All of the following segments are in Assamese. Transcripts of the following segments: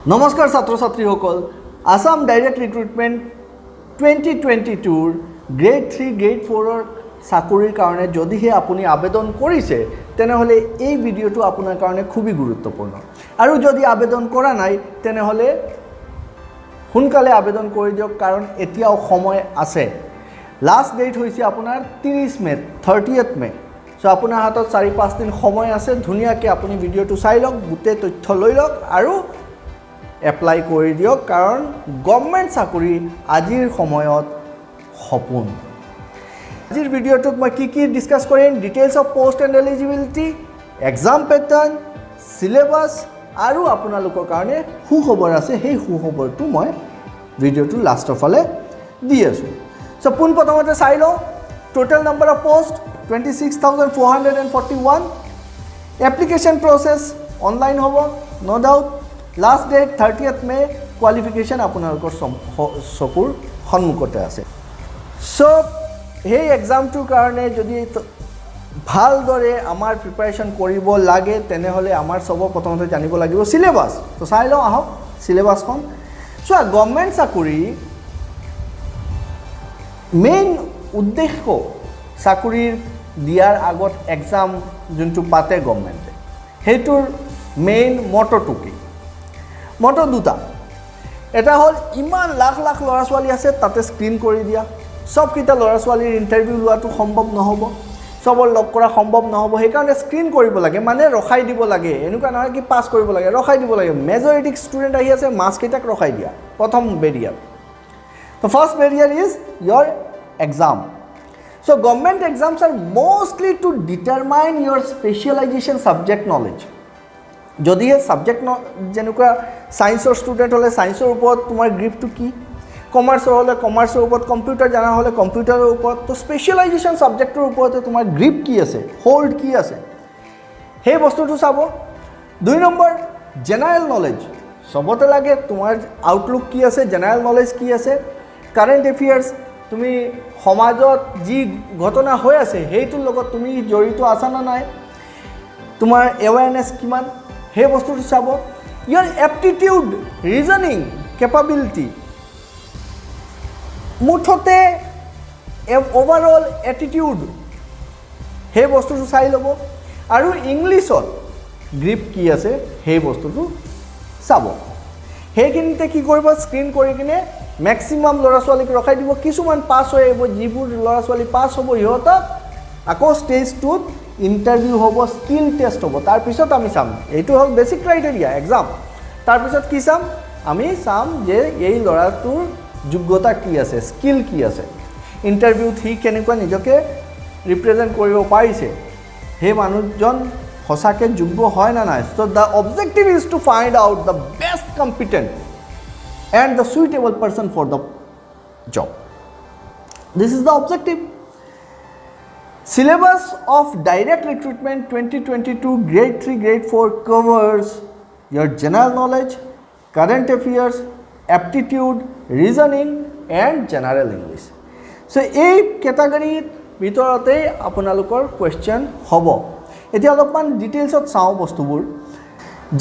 নমস্কাৰ ছাত্ৰ ছাত্ৰীসকল Assam direct recruitment 2022 grade 3 grade 4 চাকৰিৰ কাৰণে যদিহে আপুনি আবেদন কৰিছে তেনেহলে এই ভিডিঅটো আপোনাৰ কাৰণে খুবই গুৰুত্বপূৰ্ণ আৰু যদি আবেদন কৰা নাই তেনেহলে সোনকালে আবেদন কৰি দিয়ক কাৰণ এতিয়াও সময় আছে লাষ্ট ডেট হৈছে আপোনাৰ 30 মে 30th মে সো আপোনাৰ হাতত 4-5 দিন সময় আছে ধুনিয়াকৈ আপুনি ভিডিঅটো চাই লওক গুটে তথ্য লৈ লওক আৰু এপ্লাই কৰি দিয়ক কাৰণ গভৰ্নমেণ্ট চাকৰি আজিৰ সময়ত সপোন আজিৰ ভিডিঅটোত মই কি ডিসকাস কৰিম details of post and eligibility exam pattern syllabus আৰু আপোনালোকৰ কাৰণে সুখবৰ আছে সেই সুখবৰটো মই ভিডিঅটো লাষ্টৰ ফালে দি আছো সো পোনপ্ৰথমতে চাই লওঁ total number of post 26441 application process online হ'ব নো ডাউট লাষ্ট ডেট 30th মে কোৱালিফিকেশ্যন আপোনালোকৰ চকুৰ সন্মুখতে আছে সো এই এক্সামটোৰ কাৰণে যদি ভালদৰে আমাৰ প্ৰিপাৰেশ্যন কৰিব লাগে তেনেহ'লে আমাৰ সব প্ৰথমতে জানিব লাগিব সিলেবাস তো চাই লওঁ আহক সিলেবাসখন সো গভৰ্নমেণ্ট চাকৰি মেইন উদ্দেশ্য চাকৰিৰ দিয়াৰ আগত এক্সাম যোনটো পাতে গভৰ্নমেণ্টে সেইটোৰ মেইন মটৰটো কি মটৰ দুটা এটা হল ইমান লাখ লাখ ল'ৰা ছোৱালী আছে তাতে স্ক্ৰিন কৰি দিয়া সব কিটা ল'ৰা ছোৱালীৰ ইন্টাৰভিউ লোৱাটো সম্ভৱ নহব সবৰ লগ কৰা সম্ভৱ নহব সেইকাৰণে স্ক্ৰিন কৰিব লাগে মানে ৰখাই দিব লাগে এনেকুৱা নহয় কি পাস কৰিব লাগে ৰখাই দিব লাগে মেজৰিটি ষ্টুডেন্ট আহি আছে মাৰ্কছ কিটাক ৰখাই দিয়া প্ৰথম বেৰিয়াৰ তো first Barrier is your exam so government exams are mostly to determine your specialization subject knowledge যদি এই সাবজেক্ট যেনেকুৱা সায়েন্সৰ ষ্টুডেন্ট হলে সায়েন্সৰ ওপৰত তোমাৰ গ্ৰিপটো কি কমাৰ্চৰ হলে কমাৰ্চৰ ওপৰত কম্পিউটাৰ জানা হলে কম্পিউটাৰৰ ওপৰত তো স্পেশালাইজেশন সাবজেক্টৰ ওপৰত তোমাৰ গ্ৰিপ কি আছে হোল্ড কি আছে সেই বস্তুটো চাব দুই নম্বৰ জেনাৰেল নলেজ সবতে লাগে তোমাৰ আউটলুক কি আছে জেনাৰেল নলেজ কি আছে কাৰেন্ট এফেয়াৰ্স তুমি সমাজত যি ঘটনা হৈ আছে সেইটোৰ লগত তুমি জড়িত আছা না নাই তোমাৰ এৱাৰনেছ কিমান हे বস্তুটো চাব your aptitude reasoning capability মুঠতে overall attitude हे বস্তুটো চাই লব আৰু ইংলিশত গ্ৰিপ কি আছে हे বস্তুটো চাব হেকিনতে কি কৰিব স্ক্ৰিন কৰি কিনে ম্যাক্সিমাম ল'ৰা ছোৱালীক ৰখাই দিব কিছুমান পাস হৈ আহিব যিবোৰ ল'ৰা ছোৱালী পাস হ'ব ইহঁতক আকৌ ষ্টেজ 2 ইন্টাৰভিউ হ'ব স্কিল টেষ্ট হ'ব তাৰ পিছত আমি চাম এইটো হ'ল বেসিক ক্ৰাইটেৰিয়া এক্সাম তাৰ পিছত কি চাম আমি চাম যে এই ল'ৰাটোৰ যোগ্যতা কি আছে স্কিল কি আছে ইন্টাৰভিউত হি কেনেকুৱা নিজকে ৰিপ্ৰেজেন্ট কৰিব পাৰিছে হে মানুহজন হসাকে যোগ্য হয় না নাই so the objective is to find out the best competent and the suitable person for the job this is the objective Syllabus of direct recruitment 2022 grade 3 grade 4 covers your general knowledge, current affairs, aptitude, reasoning and general English. So এই ক্যাটাগৰীৰ ভিতৰতে আপোনালোকৰ কোৱেশ্চন হ'ব এতিয়া অলপমান ডিটেইলছত চাওঁ বস্তুবোৰ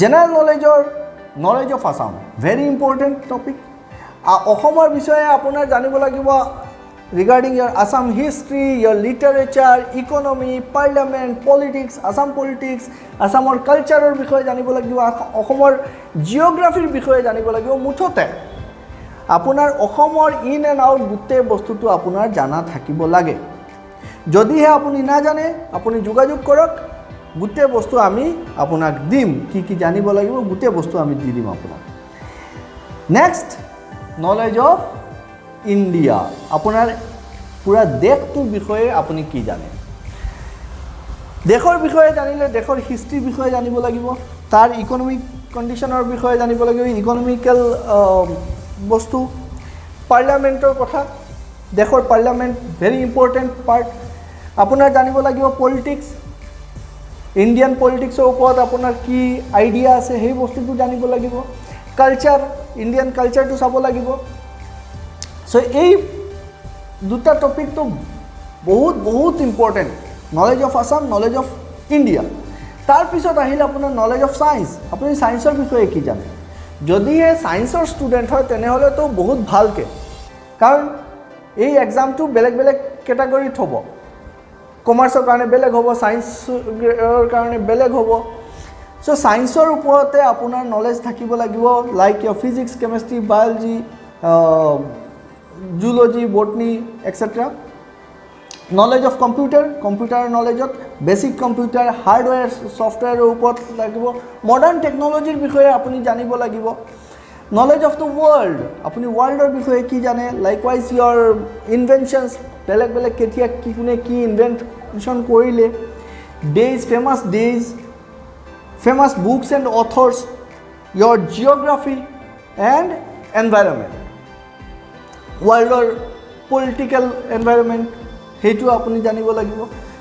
general knowledge of Assam very important topic অসমৰ বিষয়ে আপোনাৰ জানিব লাগিব regarding your Assam history, your literature, economy, parliament, politics, Assam politics, Assamor culture বিষয়ে জানিব লাগিব অসমৰ জিওগ্ৰাফিৰ বিষয়ে জানিব লাগিব মুঠতে আপোনাৰ অসমৰ ইন এণ্ড আউট গুটে বস্তুটো আপোনাৰ জানা থাকিব লাগে যদিহে আপুনি না জানে আপুনি যোগাযোগ কৰক গুটে বস্তু আমি আপোনাক দিম কি জানিব লাগিব গুটে বস্তু আমি দি দিম আপোনাক নেক্সট নলেজ অফ ইন্ডিয়া আপোনাৰ পুৰা দেশটোৰ বিষয়ে আপুনি কি জানে দেশৰ বিষয়ে জানিলে দেশৰ হিষ্ট্ৰী বিষয়ে জানিব লাগিব তাৰ ইকোনমিক কণ্ডিশ্যনৰ বিষয়ে জানিব লাগিব ইকোনমিক্যাল বস্তু পাৰ্লিয়ামেণ্টৰ কথা দেশৰ পাৰ্লিয়ামেণ্ট ভেৰি ইম্পৰ্টেণ্ট পাৰ্ট আপোনাৰ জানিব লাগিব পলিটিক্স ইণ্ডিয়ান পলিটিক্সৰ ওপৰত আপোনাৰ কি আইডিয়া আছে সেই বস্তুটো জানিব লাগিব কালচাৰ ইণ্ডিয়ান কালচাৰটো চাব লাগিব সো এই দুটা টপিক তো বহুত important knowledge of Assam knowledge of India তাৰ পিছত আহিলে আপোনাৰ নলেজ অফ সায়েন্স আপুনি সায়েন্সৰ বিষয়ে কি জানে যদিহে ছায়েন্সৰ ষ্টুডেণ্ট হয় তেনেহ'লেতো বহুত ভালকৈ, কাৰণ এই এক্সামটো বেলেগ বেলেগ কেটাগৰীত হ'ব, কমাৰ্চৰ কাৰণে বেলেগ হ'ব, ছায়েন্সৰ কাৰণে বেলেগ হ'ব। চ' ছায়েন্সৰ ওপৰতে আপোনাৰ নলেজ থাকিব লাগিব, like physics, chemistry, biology, zoology, botany etcetera. Knowledge of computer নলেজত বেছিক কম্পিউটাৰ, হাৰ্ডৱেৰ, ছফ্টৱেৰৰ ওপৰত লাগিব, মডাৰ্ণ টেকন'লজিৰ বিষয়ে আপুনি জানিব লাগিব। নলেজ অফ দ্য ৱৰ্ল্ড, আপুনি ৱৰ্ল্ডৰ বিষয়ে কি জানে, লাইকৱাইজ ইয়ৰ ইনভেনশ্যনছ, বেলেগ বেলেগ কেতিয়া কি কোনে কি ইনভেনশ্যন কৰিলে, famous books and authors, year geography and environment, ৱৰ্ল্ডৰ পলিটিকেল এনভাইৰনমেণ্ট, সেইটো আপুনি জানিব লাগিব।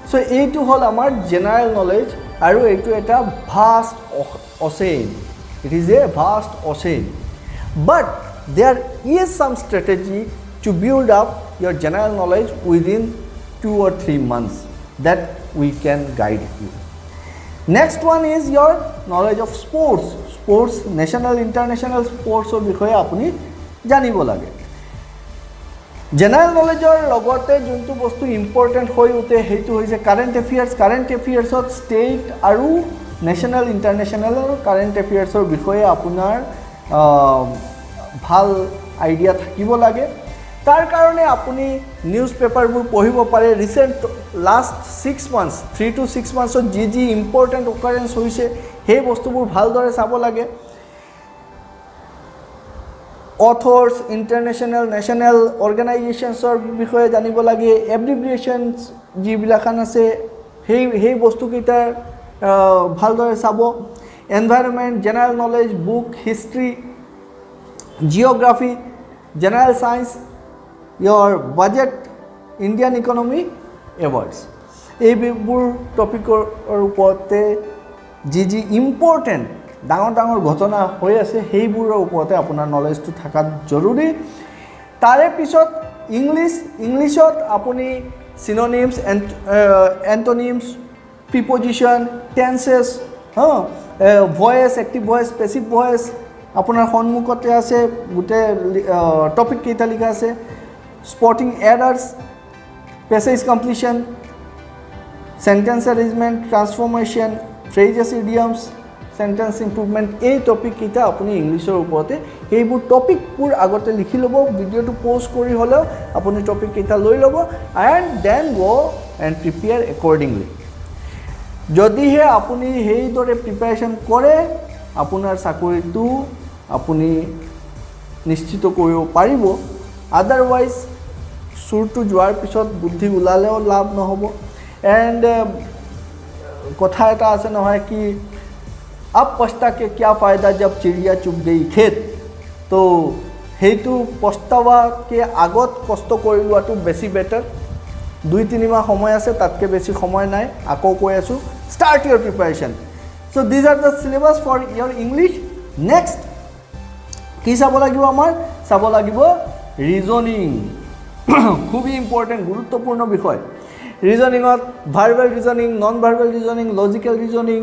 চ' এইটো হ'ল আমাৰ জেনেৰেল নলেজ, আৰু এইটো এটা vast ocean, it is a vast ocean. But there is some strategy to build up your general knowledge within 2 or 3 months that we can guide you. Next one is your knowledge of sports, national, international sports or বিষয়ে আপুনি জানিব লাগে। জেনেৰেল নলেজৰ লগতে যোনটো বস্তু ইম্পৰ্টেণ্ট হৈ উঠে সেইটো হৈছে কাৰেণ্ট এফেয়াৰ্ছত ষ্টেট আৰু নেশ্যনেল, ইণ্টাৰনেশ্যনেলৰ কাৰেণ্ট এফেয়াৰ্ছৰ বিষয়ে আপোনাৰ ভাল আইডিয়া থাকিব লাগে। তাৰ কাৰণে আপুনি নিউজ পেপাৰবোৰ পঢ়িব পাৰে। ৰিচেণ্ট লাষ্ট 6 months, 3 to 6 monthsত যি ইম্পৰ্টেণ্ট অকাৰেঞ্চ হৈছে সেই বস্তুবোৰ ভালদৰে চাব লাগে। অথৰ্ছ, ইণ্টাৰনেশ্যনেল, নেশ্যনেল অৰ্গেনাইজেশ্যনছৰ বিষয়ে জানিব লাগে। এব্ৰিভিয়েশ্যনছ যিবিলাখান আছে সেই বস্তুকেইটাৰ ভালদৰে চাব। Environment, general knowledge, book, history, geography, general science, year budget, Indian economy, awards, এইবোৰ টপিকৰ ওপৰতে যি ইম্পৰ্টেণ্ট ডাঙৰ ঘটনা হৈ আছে সেইবোৰৰ ওপৰতে আপোনাৰ নলেজটো থকাত জৰুৰী। তাৰে পিছত ইংলিছত আপুনি synonyms, antonyms, preposition, tenses, voice, active voice, passive voice আপোনাৰ সন্মুখতে আছে, গোটেই টপিক কেইটা লিখা আছে। Spotting errors, passage completion, sentence arrangement, transformation, phrases, idioms, sentence improvement, এই টপিককেইটা আপুনি ইংলিছৰ ওপৰতে সেইবোৰ টপিকবোৰ আগতে লিখি ল'ব, ভিডিঅ'টো প'ষ্ট কৰি হ'লেও আপুনি টপিককেইটা লৈ ল'ব এণ্ড দেন গ' এণ্ড প্ৰিপেয়াৰ একৰ্ডিংলি। যদিহে আপুনি সেইদৰে প্ৰিপেৰেশ্যন কৰে আপোনাৰ চাকৰিটো আপুনি নিশ্চিত কৰিব পাৰিব। আদাৰৱাইজ চুৰটো যোৱাৰ পিছত বুদ্ধি ওলালেও লাভ নহ'ব। এণ্ড কথা এটা আছে নহয় কি, अब पछता के क्या फ़ायदा जब चिड़िया चुग गई खेत, तो সেইটো পস্তাৱাকে আগত কষ্ট কৰি লোৱাটো বেছি বেটাৰ। 2-3 মাহ সময় আছে, তাতকৈ বেছি সময় নাই। আকৌ কৈ আছোঁ, start your preparation. So' these are the syllabus for your English. Next কি চাব লাগিব আমাৰ? চাব লাগিব ৰিজনিং। খুবেই ইম্পৰ্টেণ্ট, গুৰুত্বপূৰ্ণ বিষয়। ৰিজনিঙত verbal reasoning, non verbal reasoning, logical reasoning,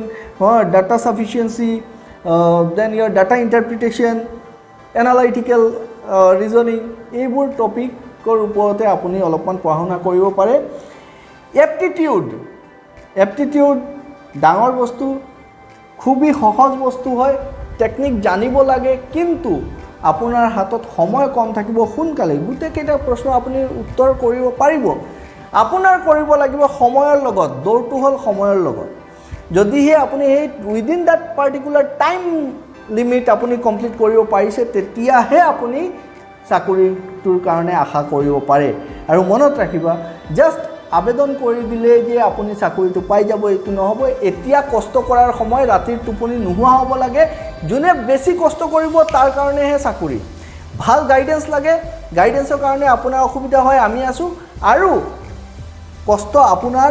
data sufficiency, then your data interpretation, analytical reasoning, এইবোৰ টপিকৰ ওপৰতে আপুনি অলপমান পঢ়া শুনা কৰিব পাৰে। এপ্টিটিউড ডাঙৰ বস্তু, খুবেই সহজ বস্তু হয়, টেকনিক জানিব লাগে, কিন্তু আপোনাৰ হাতত সময় কম থাকিব। সোনকালে গোটেইকেইটা প্ৰশ্ন আপুনি উত্তৰ কৰিব পাৰিব। আপোনাৰ কৰিব লাগিব সময়ৰ লগত, দৌৰটো হ'ল সময়ৰ লগত। যদিহে আপুনি সেই within that particular time limit আপুনি কমপ্লিট কৰিব পাৰিছে, তেতিয়াহে আপুনি চাকৰিটোৰ কাৰণে আশা কৰিব পাৰে। আৰু মনত ৰাখিবা, জাষ্ট আবেদন কৰি দিলে যে আপুনি চাকৰিটো পাই যাব এইটো নহ'ব। এতিয়া কষ্ট কৰাৰ সময়, ৰাতিৰ টোপনি নোহোৱা হ'ব লাগে। যোনে বেছি কষ্ট কৰিব তাৰ কাৰণেহে চাকৰি। ভাল গাইডেন্স লাগে, গাইডেন্সৰ কাৰণে আপোনাৰ অসুবিধা হয়, আমি আছোঁ। আৰু কষ্ট আপোনাৰ,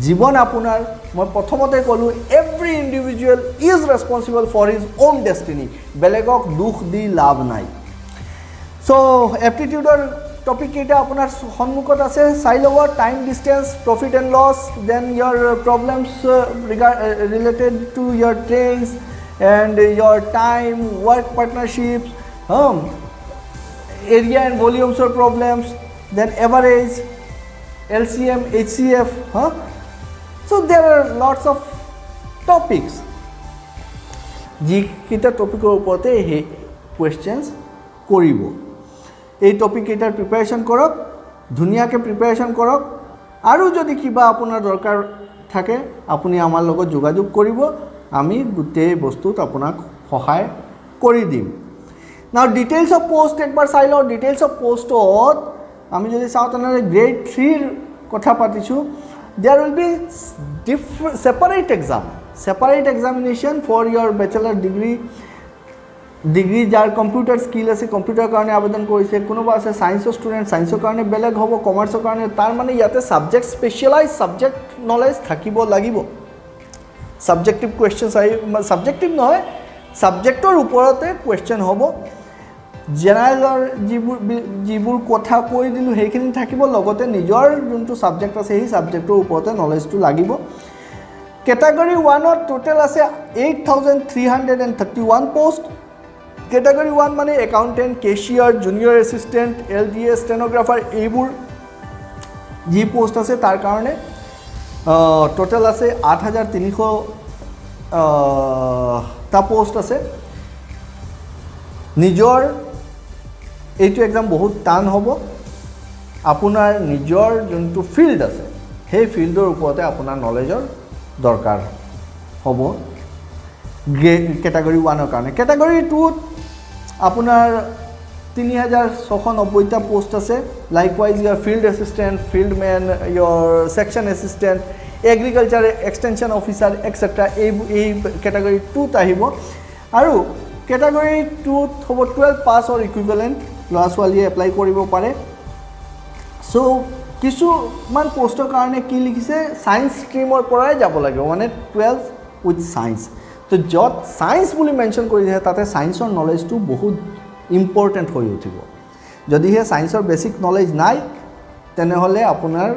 জীৱন আপোনাৰ। মই প্ৰথমতে ক'লোঁ, every individual is responsible for his own destiny. বেলেগক দুখ দি লাভ নাই। চ' এপ্টিটিউডৰ টপিক কেইটা আপোনাৰ সন্মুখত আছে, চাই ল'ব। Time, distance, profit and loss, then your problems related to your trains, and your time, work partnerships, area and volumes or problems, then average, LCM, HCF. So there are lots of topics. যিকেইটা টপিকৰ ওপৰতে সেই কুৱেশ্যনছ কৰিব। এই টপিককেইটাৰ প্ৰিপাৰেশ্যন কৰক, ধুনীয়াকৈ প্ৰিপাৰেশ্যন কৰক, আৰু যদি কিবা আপোনাৰ দৰকাৰ থাকে আপুনি আমাৰ লগত যোগাযোগ কৰিব, আমি গোটেই বস্তুত আপোনাক সহায় কৰি দিম। নাও ডিটেইলছ অফ পোষ্ট একবাৰ চাই লওঁ। ডিটেইলছ অফ পোষ্টত আমি যদি চাওঁ তেনেহ'লে গ্ৰেড 3ৰ কথা পাতিছোঁ। There will be separate exam, separate examination for your bachelor degree যাৰ কম্পিউটাৰ স্কিল আছে কম্পিউটাৰৰ কাৰণে আবেদন কৰিছে, কোনোবা আছে ছায়েন্সৰ ষ্টুডেণ্ট ছায়েন্সৰ কাৰণে বেলেগ হ'ব, কমাৰ্চৰ কাৰণে, তাৰ মানে ইয়াতে ছাবজেক্ট স্পেচিয়েলাইজ ছাবজেক্ট নলেজ থাকিব লাগিব। ছাবজেক্টিভ কুৱেশ্যনছ ছাবজেক্টিভ নহয়, ছাবজেক্টৰ ওপৰতে কুৱেশ্যন হ'ব। জেনেৰেলৰ যিবোৰ কথা কৈ দিলোঁ সেইখিনি থাকিব, লগতে নিজৰ যোনটো ছাবজেক্ট আছে সেই ছাবজেক্টৰ ওপৰতে নলেজটো লাগিব। কেটাগৰী 1ত টোটেল আছে 8,331 পোষ্ট। কেটাগৰী 1 মানে accountant, cashier, junior assistant, LDS, stenographer, এইবোৰ যি পোষ্ট আছে তাৰ কাৰণে টোটেল আছে 8,300টা পোষ্ট আছে। নিজৰ এইটো এক্সাম বহুত টান হ'ব। আপোনাৰ নিজৰ যোনটো ফিল্ড আছে সেই ফিল্ডৰ ওপৰতে আপোনাৰ নলেজৰ দৰকাৰ হ'ব কেটাগৰী 1ৰ কাৰণে। কেটাগৰী 2ত আপোনাৰ 3,690টা পোষ্ট আছে। লাইকৱাইজ ইয়াৰ field assistant, field man, your section assistant, agriculture extension officer etcetera, এই কেটাগৰী 2ত আহিব। আৰু কেটাগৰী 2ত হ'ব 12 পাছ অৰ ইকুইভেলেণ্ট, ল'ৰা ছোৱালীয়ে এপ্লাই কৰিব পাৰে। চ' কিছুমান পোষ্টৰ কাৰণে কি লিখিছে, ছায়েন্স ষ্ট্ৰীমৰ পৰাই যাব লাগিব, মানে 12 উইথ ছায়েন্স। তো য'ত ছায়েন্স বুলি মেনশ্যন কৰিছে তাতে ছায়েন্সৰ নলেজটো বহুত ইম্পৰ্টেণ্ট হৈ উঠিব। যদিহে ছায়েন্সৰ বেছিক নলেজ নাই তেনেহ'লে আপোনাৰ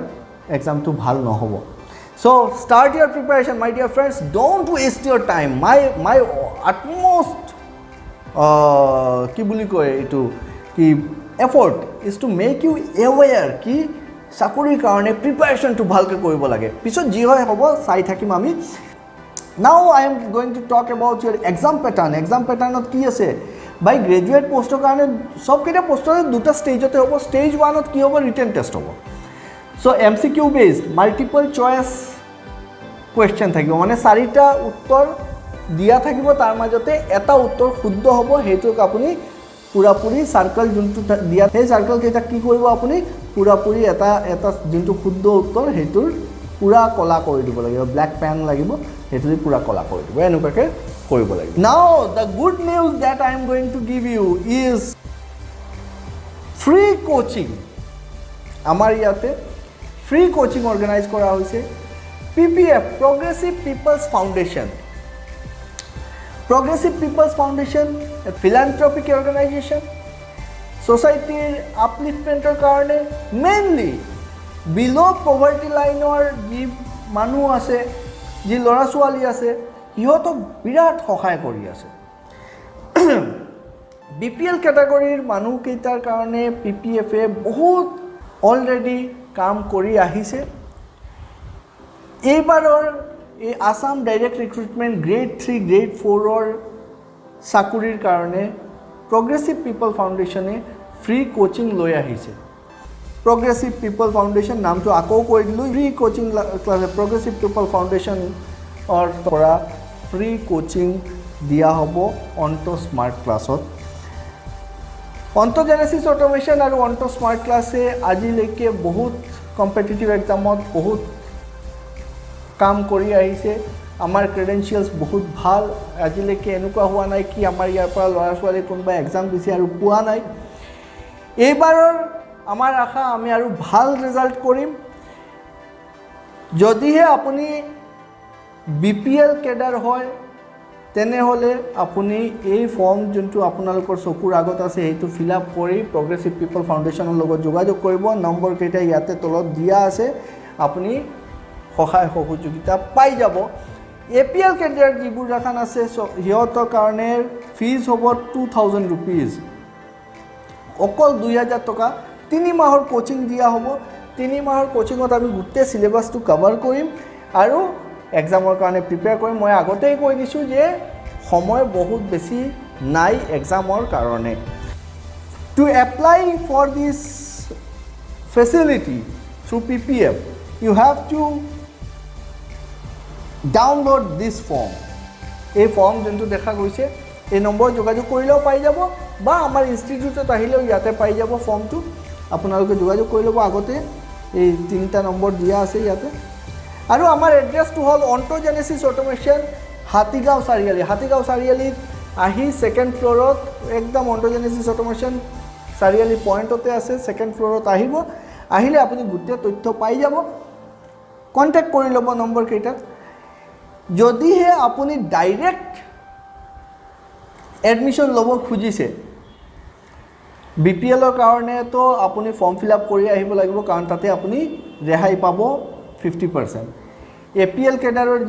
এক্সামটো ভাল নহ'ব। So' start your preparation my dear friends, don't waste your time. My utmost কি বুলি কয় এইটো কি effort is to make you aware কি চাকৰিৰ কাৰণে প্ৰিপাৰেশ্যনটো ভালকৈ কৰিব লাগে। পিছত যি হয় হ'ব, চাই থাকিম আমি। Now I am going to talk about your exam pattern. Exam পেটাৰ্ণত কি আছে, বাই গ্ৰেজুৱেট পোষ্টৰ কাৰণে চবকেইটা পোষ্টৰে দুটা ষ্টেজতে হ'ব। ষ্টেজ 1ত কি হ'ব, ৰিটেন টেষ্ট হ'ব। চ' MCQ based multiple choice question থাকিব, মানে 4টা উত্তৰ দিয়া থাকিব, তাৰ মাজতে এটা উত্তৰ শুদ্ধ হ'ব। সেইটোক আপুনি পুৰাপুৰি চাৰ্কল যোনটো দিয়া সেই চাৰ্কলকেইটাক কি কৰিব, আপুনি পুৰাপুৰি এটা যোনটো শুদ্ধ উত্তৰ সেইটোৰ পুৰা কলা কৰি দিব লাগিব, ব্লেক পেন লাগিব, সেইটো পুৰা কলা কৰি দিব, এনেকুৱাকৈ কৰিব লাগিব। Now the good news that I am going to give you is free coaching. আমাৰ ইয়াতে ফ্ৰী কোচিং অৰ্গেনাইজ কৰা হৈছে। PPF Progressive People's Foundation. Progressive People's Foundation philanthropic organization, ছ'চাইটিৰ আপলিফমেণ্টৰ কাৰণে মেইনলি বিল' পভাৰ্টি লাইনৰ যি মানুহ আছে, যি ল'ৰা ছোৱালী আছে, সিহঁতক বিৰাট সহায় কৰি আছে। BPL কেটাগৰীৰ মানুহকেইটাৰ কাৰণে PPFে বহুত অলৰেডি কাম কৰি আহিছে। এইবাৰৰ এই Assam direct recruitment grade 3 grade 4ৰ চাকৰিৰ কাৰণে প্ৰগ্ৰেছিভ পিপল ফাউণ্ডেশ্যনে ফ্ৰী কোচিং লৈ আহিছে। প্ৰগ্ৰেছিভ পিপল ফাউণ্ডেশ্যন নামটো আকৌ কৈ দিলোঁ। Free coaching class Progressive People ফাউণ্ডেশ্যনৰ পৰা ফ্ৰী কোচিং দিয়া হ'ব অন্ত স্মাৰ্ট ক্লাছত। অন্ত জেনেচিছ অট'মেশ্যন আৰু অন্ত স্মাৰ্ট ক্লাছে আজিলৈকে বহুত কম্পিটিটিভ এক্সামত বহুত কাম কৰি আহিছে। আমাৰ ক্ৰেডেঞ্চিয়েলছ বহুত ভাল। আজিলৈকে এনেকুৱা হোৱা নাই কি আমাৰ ইয়াৰ পৰা ল'ৰা ছোৱালী কোনোবা এক্সাম দিছে আৰু পোৱা নাই। এইবাৰৰ আমাৰ আশা আমি আৰু ভাল ৰিজাল্ট কৰিম। যদিহে আপুনি BPL কেডাৰ হয় তেনেহ'লে আপুনি এই ফৰ্ম যোনটো আপোনালোকৰ চকুৰ আগত আছে সেইটো ফিল আপ কৰি প্ৰগ্ৰেছিভ পিপল ফাউণ্ডেশ্যনৰ লগত যোগাযোগ কৰিব। নম্বৰকেইটা ইয়াতে তলত দিয়া আছে, আপুনি সহায় সহযোগিতা পাই যাব। APL কেডাৰ যিবোৰ এখন আছে সিহঁতৰ কাৰণে ফিজ হ'ব 2000 rupees অকল 2000 টকা 3 মাহৰ কোচিং দিয়া হ'ব 3 মাহৰ কোচিঙত আমি গোটেই সিলেবাসটো কভাৰ কৰিম আৰু এক্সামৰ কাৰণে প্ৰিপেয়াৰ কৰিম মই আগতেই কৈ দিছোঁ যে সময় বহুত বেছি নাই এক্সামৰ কাৰণে to apply for this facility through PPF you have to download this form এই ফর্ম যোনটো দেখা গৈছে এই নম্বৰ যোগাযোগ কৰিলেও পাই যাব বা আমাৰ ইনষ্টিটিউটত আহিলেও ইয়াতে পাই যাব ফৰ্মটো আপোনালোকে যোগাযোগ কৰি ল'ব আগতে এই তিনিটা নম্বৰ দিয়া আছে ইয়াতে আৰু আমাৰ এড্ৰেছটো হ'ল অন্টোজেনেসিস অটোমেশ্যন হাতীগাঁও চাৰিআলিত আহি সেকেন্ড ফ্লোৰত একদম অন্টোজেনেসিস অটোমেশ্যন চাৰিআলি পইণ্টতে আছে সেকেন্ড ফ্লোৰত আহিলে আপুনি গোটেই তথ্য পাই যাব কন্টেক্ট কৰি ল'ব নম্বৰ কেইটা যদিহে আপুনি ডাইৰেক্ট এডমিশন ল'ব খুজিছে বিপিএলৰ কাৰণে তো আপুনি ফৰ্ম ফিল আপ কৰি আহিব লাগিব কাৰণ তাতে আপুনি ৰেহাই পাব 50% এপিএল কেডাৰৰ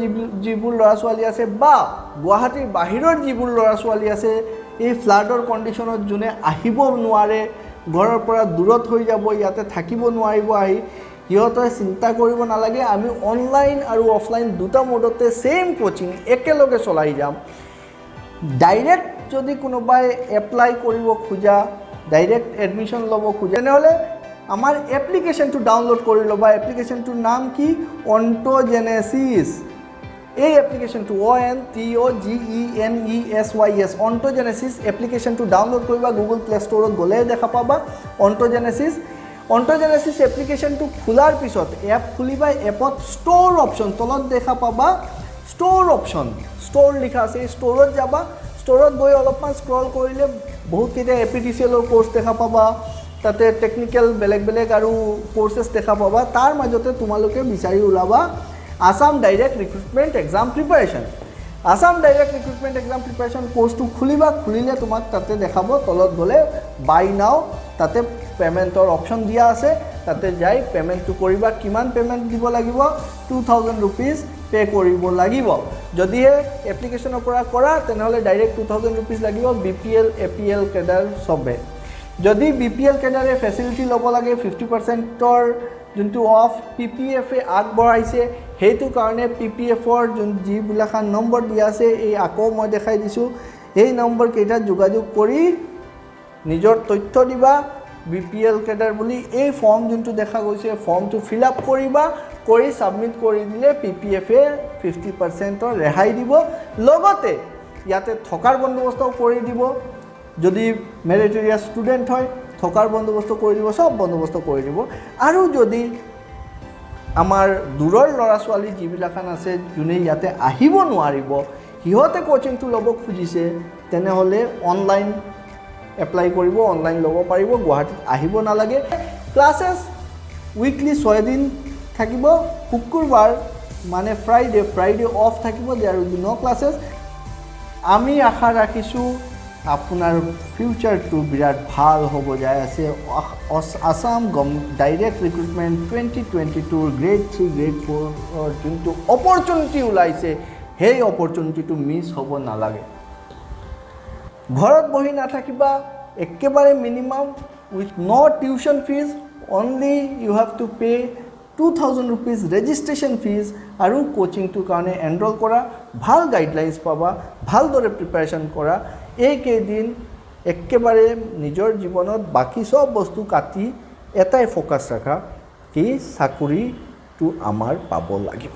যিবোৰ ল'ৰা ছোৱালী আছে বা গুৱাহাটীৰ বাহিৰৰ যিবোৰ ল'ৰা ছোৱালী আছে এই ফ্লাডৰ কণ্ডিশ্যনত যোনে আহিব নোৱাৰে ঘৰৰ পৰা দূৰত হৈ যাব ইয়াতে থাকিব নোৱাৰিব আহি সিহঁতে চিন্তা কৰিব নালাগে আমি অনলাইন আৰু অফলাইন দুটা মোডতে সেম কোচিং একেলগে চলাই যাম ডাইৰেক্ট যদি কোনোবাই এপ্লাই কৰিব খোজা ডাইৰেক্ট এডমিশন ল'ব খোজা তেনেহ'লে আমাৰ এপ্লিকেশ্যনটো ডাউনলোড কৰি ল'বা এপ্লিকেশ্যনটোৰ নাম কি অন্টোজেনেসিস এই এপ্লিকেশ্যনটো ONTOGENESYS অন্টোজেনেসিস এপ্লিকেশ্যনটো ডাউনলোড কৰিবা গুগল প্লে ষ্টৰত গ'লে দেখা পাবা অন্টোজেনেসিস এপ্লিকেশ্যনটো খোলাৰ পিছত এপ খুলিবা এপত ষ্ট'ৰ অপশ্যন তলত দেখা পাবা ষ্ট'ৰ লিখা আছে ষ্ট'ৰত যাবা ষ্ট'ৰত গৈ অলপমান স্ক্ৰল কৰিলে বহুত কেইটা এপিডিচিএলৰ কোৰ্স দেখা পাবা তাতে টেকনিক্যাল বেলেগ আৰু কোৰ্সেছ দেখা পাবা তাৰ মাজতে তোমালোকে বিচাৰি ওলাবা Assam direct recruitment exam preparation কোৰ্সটো খুলিলে তোমাক তাতে দেখাব তলত গ'লে বাই নাও তাতে পেমেন্টৰ অপশ্যন দিয়া আছে তাতে যাই পেমেন্টটো কৰিবা কিমান পেমেন্ট দিব লাগিব 2000 rupees পে কৰিব লাগিব যদিহে এপ্লিকেশ্যনৰ পৰা কৰা তেনেহ'লে ডাইৰেক্ট 2000 rupees লাগিব বিপিএল এপিএল কেডাৰ সবে যদি বিপিএল কেডাৰে ফেচিলিটি ল'ব লাগে 50%ৰ যোনটো অফ পিপিএফে আগবঢ়াইছে সেইটো কাৰণে পিপিএফৰ যিবিলাখান নম্বৰ দিয়া আছে এই আকৌ মই দেখাই দিছোঁ এই নম্বৰ কেইটা যোগাযোগ কৰি নিজৰ তথ্য দিবা বিপিএল কেডাৰ বুলি এই ফৰ্ম যোনটো দেখা গৈছে ফৰ্মটো ফিল আপ কৰিবা কৰি সাবমিট কৰি দিলে পিপিএফে 50%ৰ ৰেহাই দিব লগতে ইয়াতে থকাৰ বন্দোবস্ত কৰি দিব যদি মেৰিটৰিয়াছ ষ্টুডেণ্ট হয় থকাৰ বন্দোবস্ত কৰি দিব সব বন্দোবস্ত কৰি দিব আৰু যদি আমাৰ দূৰৰ ল'ৰা ছোৱালী যিবিলাখান আছে যোনে ইয়াতে আহিব নোৱাৰিব সিহঁতে কোচিংটো ল'ব খুজিছে তেনেহ'লে অনলাইন এপ্লাই কৰিব অনলাইন ল'ব পাৰিব গুৱাহাটীত আহিব নালাগে ক্লাছেছ উইকলি 6 দিন থাকিব শুক্ৰবাৰ মানে ফ্ৰাইডে অফ থাকিব there will be no classes আমি আশা ৰাখিছোঁ আপোনাৰ ফিউচাৰটো বিৰাট ভাল হ'ব যায় আছে Assam direct recruitment 2022 grade 3 grade 4 যোনটো অপৰচুনিটি ওলাইছে সেই অপৰচুনিটিটো মিছ হ'ব নালাগে ঘৰত বহি নাথাকিবা একেবাৰে minimum with no tuition fees only you have to pay 2000 rupees registration fees আৰু কোচিংটোৰ কাৰণে এনৰোল কৰা ভাল গাইডলাইন্স পাবা ভালদৰে প্ৰিপাৰেশ্যন কৰা এই কেইদিন একেবাৰে নিজৰ জীৱনত বাকি সব বস্তু কাটি এটাই ফোকাস ৰাখা কি চাকৰিটো আমাৰ পাব লাগিব